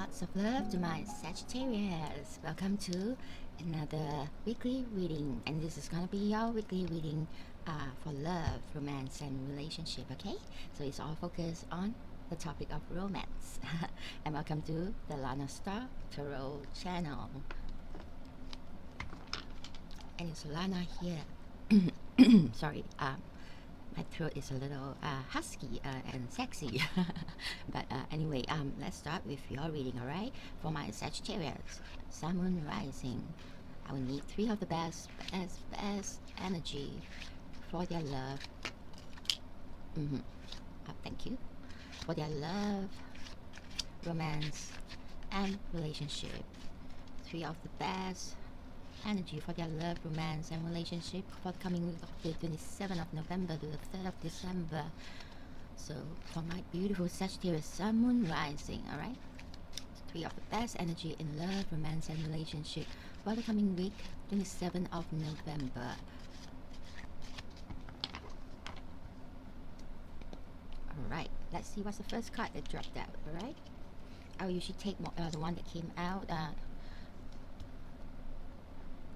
Lots of love to my Sagittarius. Welcome to another weekly reading, and this is gonna be your weekly reading for love, romance, and relationship. Okay, so it's all focused on the topic of romance. And welcome to the Lana Star Tarot channel. And it's Lana here. Sorry, my throat is a little husky and sexy. But anyway, let's start with your reading, alright? For my Sagittarius, Sun, Moon, Rising, I will need 3 of the best energy for their love. Thank you. For their love, romance, and relationship. 3 of the best energy for their love, romance, and relationship for the coming week of the 27th of November to the 3rd of December. So for my beautiful Sagittarius, Sun, Moon, Rising, alright? 3 of the best energy in love, romance, and relationship for the coming week, 27th of November. Alright, let's see what's the first card that dropped out, alright? I will usually take the one that came out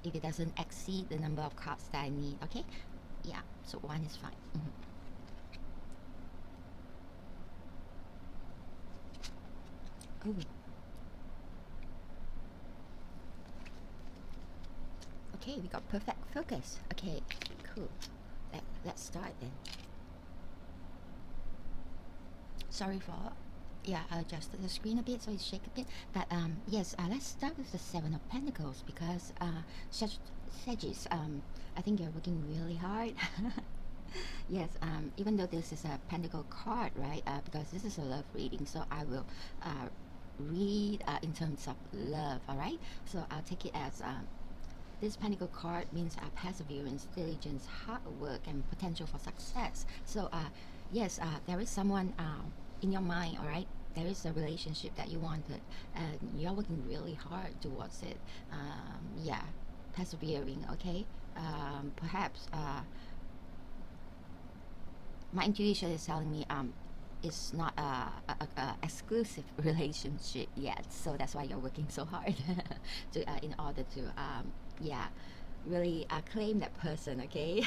if it doesn't exceed the number of cards that I need, okay? Yeah, so 1 is fine. Oh. Okay, we got perfect focus. Okay, cool. Let's start then. Sorry for, yeah, I adjusted the screen a bit so it shake a bit. But yes, let's start with the 7 of Pentacles because Sagittarius, I think you're working really hard. Yes, even though this is a Pentacle card, right? Because this is a love reading, so I will read in terms of love, alright? So I'll take it as this Pentacle card means perseverance, diligence, hard work, and potential for success. So yes, there is someone in your mind, alright? There is a relationship that you wanted, and you're working really hard towards it. Yeah, persevering, okay? Perhaps my intuition is telling me it's not a exclusive relationship yet, so that's why you're working so hard to in order to yeah, really claim that person, okay?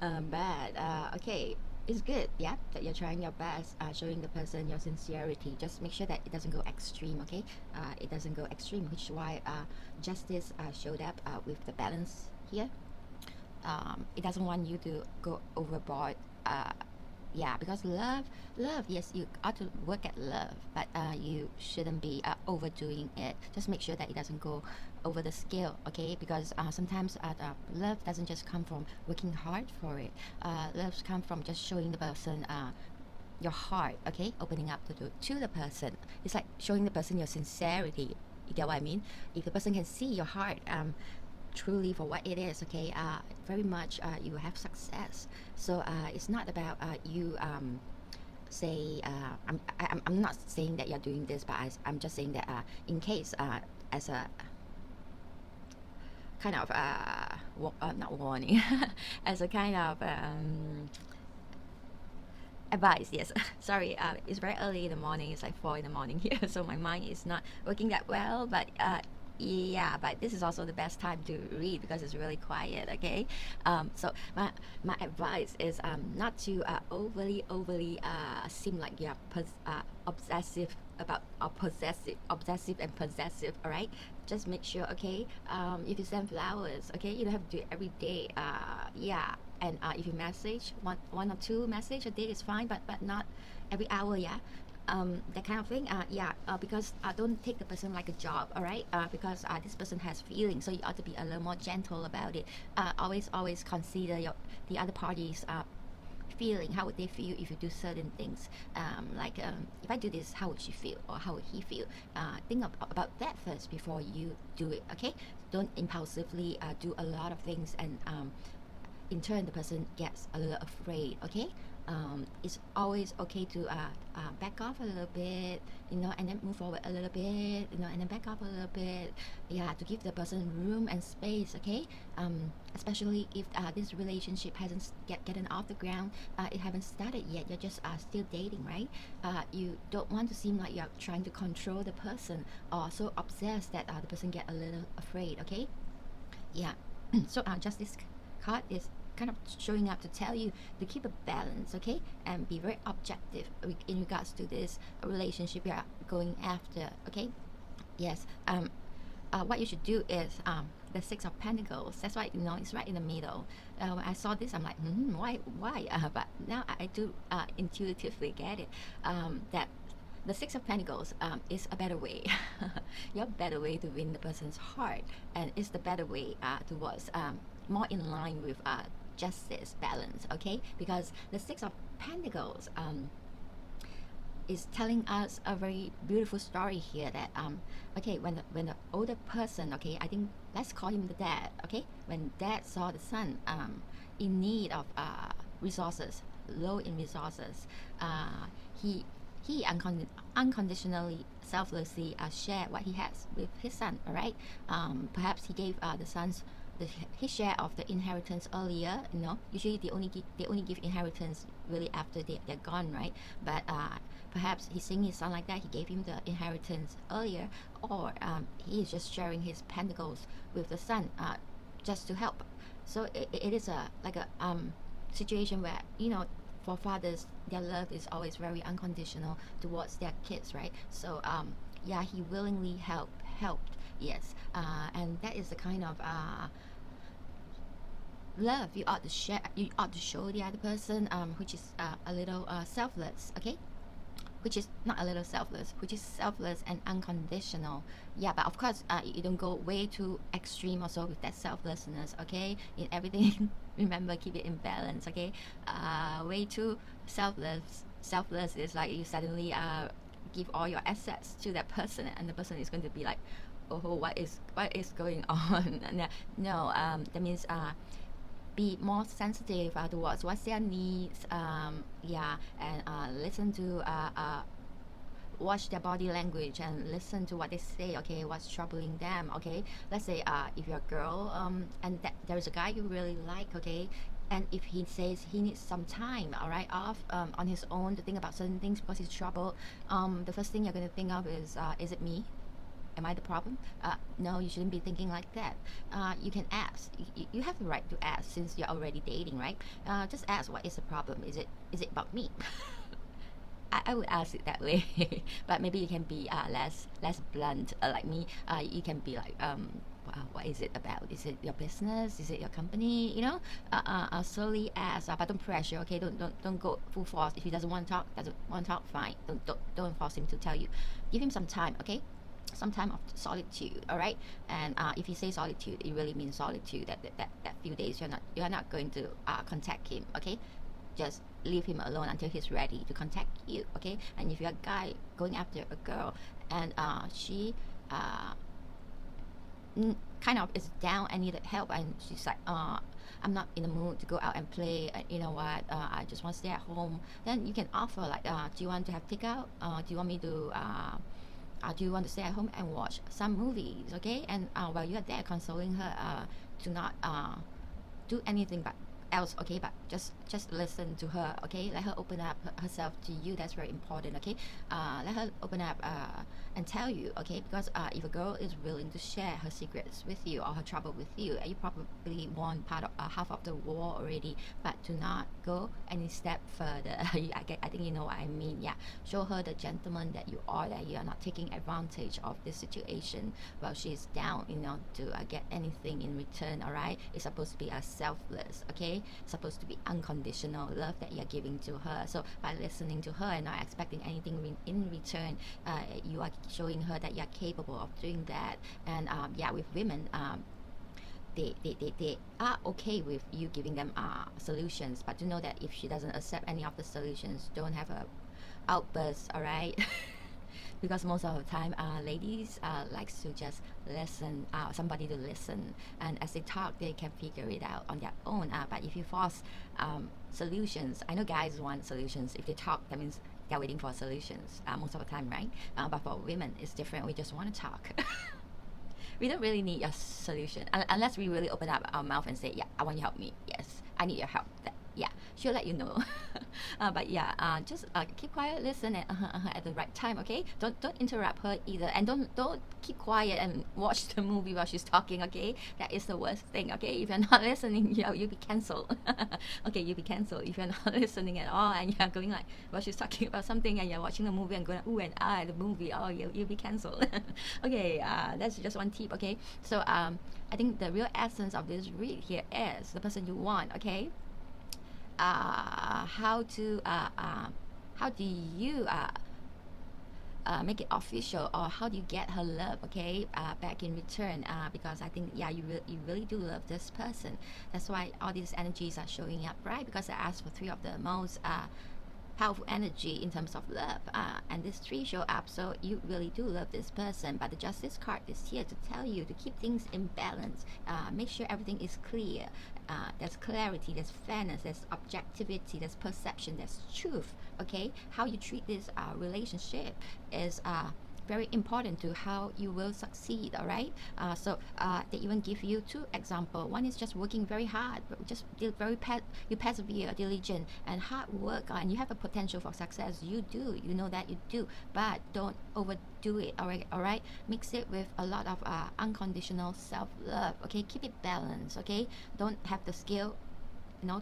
But okay, it's good, yeah, that you're trying your best, showing the person your sincerity. Just make sure that it doesn't go extreme, okay? It doesn't go extreme, which is why justice showed up with the balance here. It doesn't want you to go overboard. Yeah, because love, yes, you ought to work at love, but you shouldn't be overdoing it. Just make sure that it doesn't go over the scale, okay? Because sometimes love doesn't just come from working hard for it. Love comes from just showing the person your heart, okay? Opening up to the person. It's like showing the person your sincerity. You get what I mean? If the person can see your heart truly for what it is, okay, very much you have success. So it's not about you say I'm not saying that you're doing this, but I'm just saying that in case as a kind of not warning as a kind of advice, yes. Sorry, it's very early in the morning, it's like 4 in the morning here, so my mind is not working that well, but yeah, but this is also the best time to read because it's really quiet, okay? So my advice is not to overly seem like you're obsessive about obsessive and possessive, all right? Just make sure, okay, if you send flowers, okay, you don't have to do it every day, yeah. And if you message one or 2 message a day is fine, but not every hour, yeah. That kind of thing, yeah, because don't take the person like a job, all right? Because this person has feelings, so you ought to be a little more gentle about it. Always consider the other party's feeling. How would they feel if you do certain things? Like if I do this, how would she feel, or how would he feel? Think about that first before you do it, okay? Don't impulsively do a lot of things, and in turn the person gets a little afraid, okay? it's always okay to back off a little bit, and then move forward a little bit, and then back up a little bit, yeah, to give the person room and space, okay? Especially if this relationship hasn't gotten off the ground, it haven't started yet, you're just still dating, right? You don't want to seem like you're trying to control the person or so obsessed that the person get a little afraid, okay? Yeah. So just this card is kind of showing up to tell you to keep a balance, okay, and be very objective in regards to this relationship you're going after, okay? Yes. What you should do is the Six of Pentacles. That's why it's right in the middle. When I saw this, I'm like, why? But now I do intuitively get it. That the Six of Pentacles is a better way. Your better way to win the person's heart, and it's the better way towards more in line with justice, balance, okay? Because the Six of Pentacles is telling us a very beautiful story here that okay, when the older person, okay, I think let's call him the dad, okay, when dad saw the son in need of resources, low in resources, he unconditionally, selflessly shared what he has with his son, all right? Perhaps he gave the son's his share of the inheritance earlier. Usually they only give inheritance really after they're gone, right? But perhaps he's seeing his son like that, he gave him the inheritance earlier, or he is just sharing his pentacles with the son just to help. So it is like a situation where for fathers, their love is always very unconditional towards their kids, right? So yeah, he willingly helped, yes, and that is the kind of love you ought to share, you ought to show the other person, which is a little selfless, okay? Which is not a little selfless, which is selfless and unconditional. Yeah, but of course you don't go way too extreme also with that selflessness, okay? In everything remember, keep it in balance, okay? Way too selfless is like you suddenly give all your assets to that person, and the person is going to be like, oh, what is going on? No, that means be more sensitive towards what's their needs, yeah, and listen to watch their body language and listen to what they say, okay, what's troubling them, okay? Let's say if you're a girl and there's a guy you really like, okay, and if he says he needs some time, all right, off on his own to think about certain things because he's troubled, the first thing you're going to think of is it me? Am I the problem? No, you shouldn't be thinking like that. You can ask. You have the right to ask since you're already dating, right? Just ask, what is the problem? Is it about me? I would ask it that way, but maybe you can be less blunt like me. You can be like, what is it about? Is it your business? Is it your company? I'll slowly ask, but don't pressure. Okay, don't go full force. If he doesn't want to talk, fine. Don't force him to tell you. Give him some time, okay? Some time of solitude, all right? And if you say solitude, it really means solitude. That few days you're not going to contact him, okay? Just leave him alone until he's ready to contact you, okay? And if you're a guy going after a girl and she kind of is down and needed help, and she's like, I'm not in the mood to go out and play, you know what, I just want to stay at home, then you can offer like, do you want to have takeout? Do you want me to do you want to stay at home and watch some movies, okay? And while you're there consoling her, do not do anything but else, okay? But just listen to her, okay? Let her open up herself to you. That's very important, okay? Let her open up and tell you, okay? Because if a girl is willing to share her secrets with you or her trouble with you, you probably won part of half of the war already. But do not go any step further. I think you know what I mean. Yeah, show her the gentleman that you are, that you are not taking advantage of this situation while she's down, to get anything in return. All right, it's supposed to be a selfless, okay? It's supposed to be unconditional love that you're giving to her. So by listening to her and not expecting anything in return, you are showing her that you're capable of doing that. And yeah, with women, they are okay with you giving them solutions, but to know that if she doesn't accept any of the solutions, don't have a outburst, all right? because most of the time ladies likes to just listen, somebody to listen, and as they talk they can figure it out on their own. But if you force solutions, I know guys want solutions. If they talk, that means they're waiting for solutions most of the time, right? But for women it's different. We just want to talk. We don't really need a solution unless we really open up our mouth and say, yeah, I want you to help me. Yes, I need your help. Yeah, she'll let you know. But yeah, just keep quiet, listen, and at the right time. Okay, don't interrupt her either, and don't keep quiet and watch the movie while she's talking. Okay, that is the worst thing. Okay, if you're not listening, you'll be cancelled. Okay, you'll be cancelled if you're not listening at all, and you're going like while she's talking about something, and you're watching the movie and going ooh and ah the movie. Oh, you'll be cancelled. Okay, that's just one tip. Okay, so I think the real essence of this read here is the person you want. Okay. How do you make it official, or how do you get her love, okay, back in return? Because I think, yeah, you really do love this person. That's why all these energies are showing up, right? Because I asked for 3 of the most powerful energy in terms of love, and this 3 show up. So you really do love this person, but the Justice card is here to tell you to keep things in balance. Make sure everything is clear. There's clarity, there's fairness, there's objectivity, there's perception, there's truth. Okay, how you treat this relationship is very important to how you will succeed. All right. So they even give you 2 examples. One is just working very hard, just you persevere, diligent, and hard work, and you have a potential for success. You do, you know that you do, but don't overdo it. All right. Mix it with a lot of unconditional self-love. Okay, keep it balanced. Okay, don't have the scale,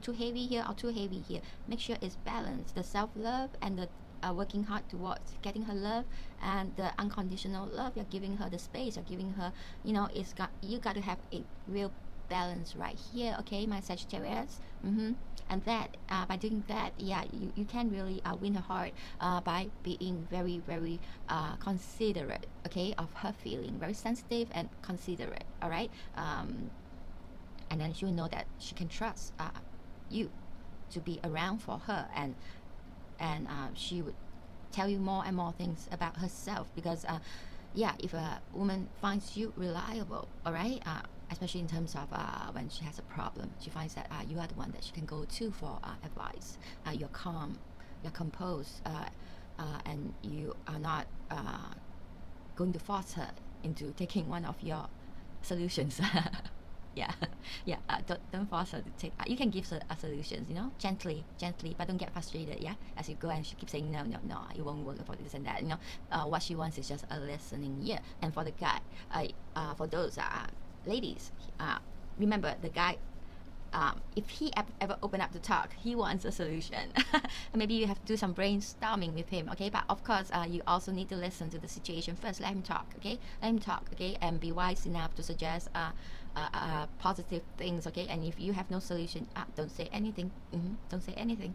too heavy here or too heavy here. Make sure it's balanced. The self-love and the working hard towards getting her love, and the unconditional love, you're giving her the space, you're giving her, you got to have a real balance right here. Okay, my Sagittarius. And that by doing that, yeah, you can really win her heart by being very, very considerate, okay, of her feeling, very sensitive and considerate. All right. And then she'll know that she can trust you to be around for her, and she would tell you more and more things about herself, because yeah, if a woman finds you reliable, all right, especially in terms of when she has a problem, she finds that you are the one that she can go to for advice. You're calm, you're composed, and you are not going to force her into taking one of your solutions. Yeah, yeah. Don't force her to take. You can give her solutions, gently, but don't get frustrated. Yeah, as you go and she keeps saying no, it won't work for this and that. What she wants is just a listening ear. And for the guy, for those ladies, remember the guy. If he ever open up to talk, he wants a solution. Maybe you have to do some brainstorming with him, okay? But of course, you also need to listen to the situation first. Let him talk, okay? And be wise enough to suggest positive things, okay? And if you have no solution, don't say anything. Don't say anything.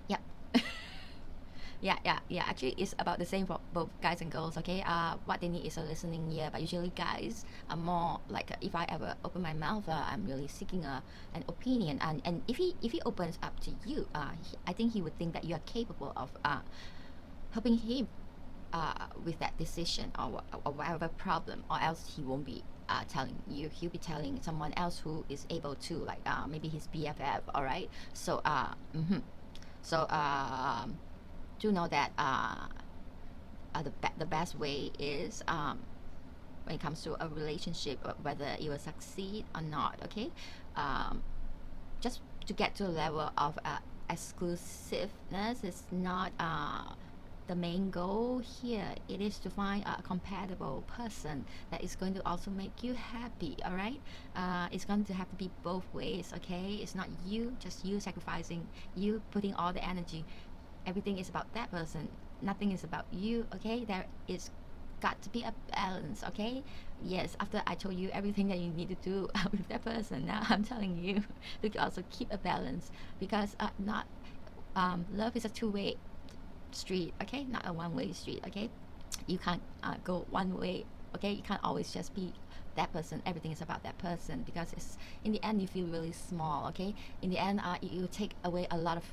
Yep. Yeah. Actually, it's about the same for both guys and girls. Okay. What they need is a listening ear. But usually, guys are more like, if I ever open my mouth, I'm really seeking an opinion. And if he opens up to you, I think he would think that you are capable of helping him with that decision or whatever problem, or else he won't be telling you. He'll be telling someone else who is able to, like maybe his BFF. All right. So do know that the best way is when it comes to a relationship, whether it will succeed or not, okay, just to get to a level of exclusiveness is not the main goal here. It is to find a compatible person that is going to also make you happy. All right. It's going to have to be both ways. Okay, it's not just you sacrificing, you putting all the energy. Everything is about that person, nothing is about you. Okay, there is got to be a balance. Okay, yes, after I told you everything that you need to do with that person, now I'm telling you to also keep a balance, because love is a 2-way street. Okay, not a 1-way street. Okay, you can't go one way. Okay, you can't always just be that person. Everything is about that person, because it's, in the end, you feel really small. Okay, in the end, you take away a lot of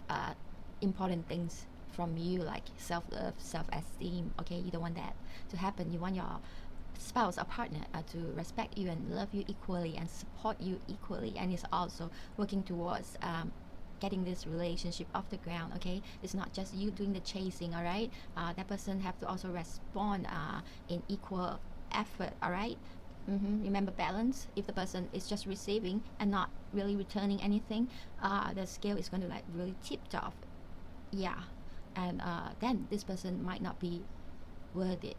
important things from you, like self-love, self-esteem. Okay, you don't want that to happen. You want your spouse or partner to respect you and love you equally and support you equally, and is also working towards getting this relationship off the ground. Okay, it's not just you doing the chasing. All right, that person have to also respond in equal effort. All right. Remember balance. If the person is just receiving and not really returning anything, the scale is going to like really tipped off. Yeah, and then this person might not be worth it.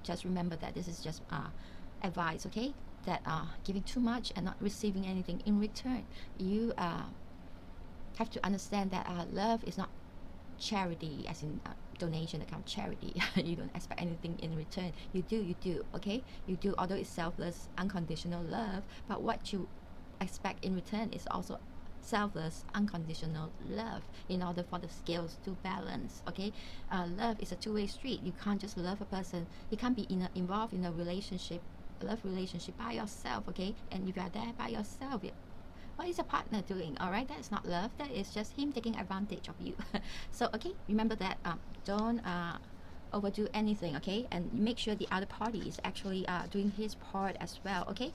Just remember that this is just advice, okay? That giving too much and not receiving anything in return. You have to understand that love is not charity, as in donation account charity. You don't expect anything in return. You do, okay? You do, although it's selfless, unconditional love, but what you expect in return is also selfless, unconditional love in order for the scales to balance. Okay, love is a two-way street. You can't just love a person. You can't be involved in a relationship, love relationship by yourself. Okay, and if you are there by yourself, what is a partner doing? All right, that is not love. That is just him taking advantage of you. So okay, remember that. Don't overdo anything. Okay, and make sure the other party is actually doing his part as well. Okay.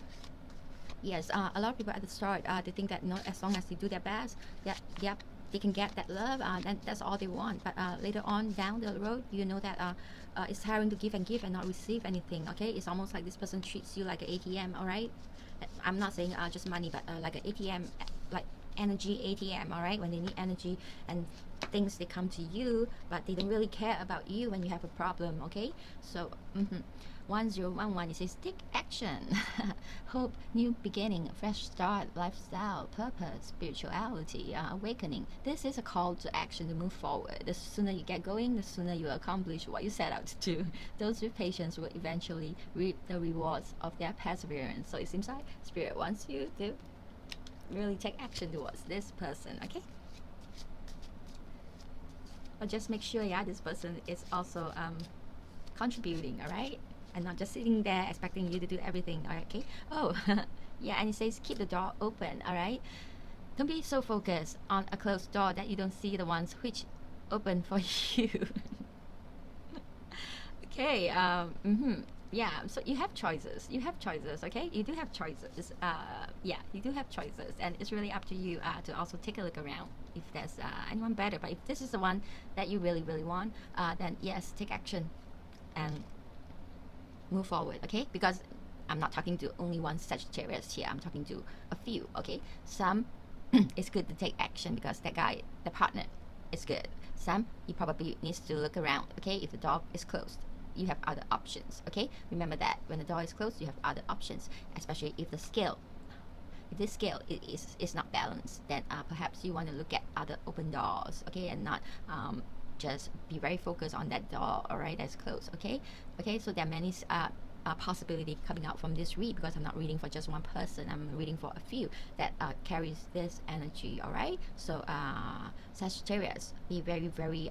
Yes, a lot of people at the start they think that as long as they do their best, yep, they can get that love. Then that's all they want. But later on down the road, you know that it's tiring to give and not receive anything. Okay, it's almost like this person treats you like an ATM. All right, I'm not saying just money, but like an ATM, like energy ATM. All right, when they need energy and things, they come to you, but they don't really care about you when you have a problem. Okay, so 1011, it says take action. Hope, new beginning, fresh start, lifestyle, purpose, spirituality, awakening. This is a call to action to move forward. The sooner you get going, the sooner you accomplish what you set out to do. Those with patience will eventually reap the rewards of their perseverance. So it seems like Spirit wants you to really take action towards this person. Okay, but just make sure this person is also contributing. All right, and not just sitting there expecting you to do everything. All right, okay. Oh, yeah, and it says keep the door open. All right, don't be so focused on a closed door that you don't see the ones which open for you. Okay. Yeah, so you have choices. Okay, you do have choices. Yeah, you do have choices, and it's really up to you to also take a look around if there's anyone better. But if this is the one that you really want, then yes, take action and move forward. Okay, because I'm not talking to only one Sagittarius here. I'm talking to a few. Okay, some it's good to take action because that guy, the partner, is good. Some you probably needs to look around. Okay, if the door is closed, you have other options. Okay, remember that when the door is closed, you have other options, especially if the scale, if this scale is not balanced, then perhaps you want to look at other open doors. Okay, and not just be very focused on that door. All right, that's closed. Okay, so there are many possibility coming out from this read, because I'm not reading for just one person. I'm reading for a few that carries this energy. All right, so Sagittarius, be very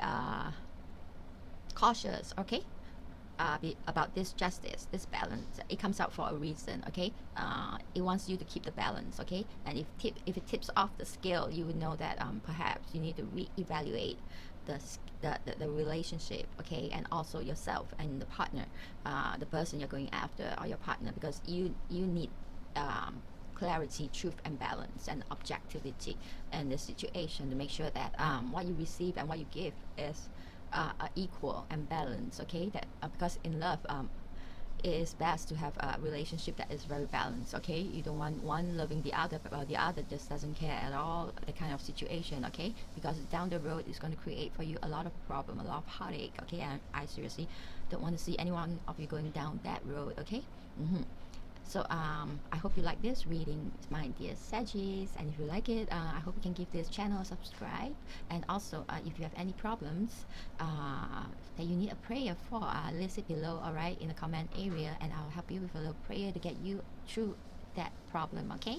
cautious. Okay, about this justice, this balance. It comes out for a reason. Okay, it wants you to keep the balance. Okay, and if it tips off the scale, you would know that perhaps you need to reevaluate the relationship. Okay, and also yourself and the partner, the person you're going after, or your partner, because you need clarity, truth, and balance, and objectivity in the situation to make sure that what you receive and what you give is equal and balanced. Okay, that because in love it is best to have a relationship that is very balanced. Okay, you don't want one loving the other while the other just doesn't care at all, the kind of situation. Okay, because down the road it's going to create for you a lot of problem, a lot of heartache. Okay, and I seriously don't want to see anyone of you going down that road. Okay. So I hope you like this reading, my dear Saggies, and if you like it, I hope you can give this channel a subscribe. And also, if you have any problems that you need a prayer for, list it below, all right, in the comment area, and I'll help you with a little prayer to get you through that problem. Okay.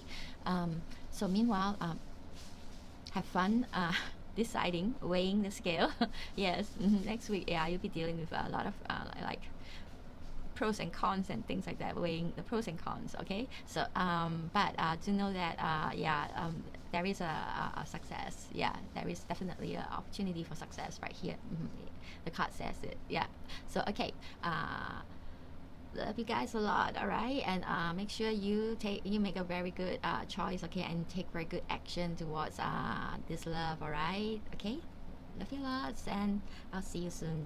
So meanwhile, have fun deciding, weighing the scale. Yes, next week, you'll be dealing with a lot of like pros and cons and things like that, weighing the pros and cons. Okay, so but to know that there is a success. Yeah, there is definitely an opportunity for success right here. The card says it. Yeah. So okay. Love you guys a lot, all right, and make sure you make a very good choice, okay, and take very good action towards this love, all right, okay. Love you lots, and I'll see you soon.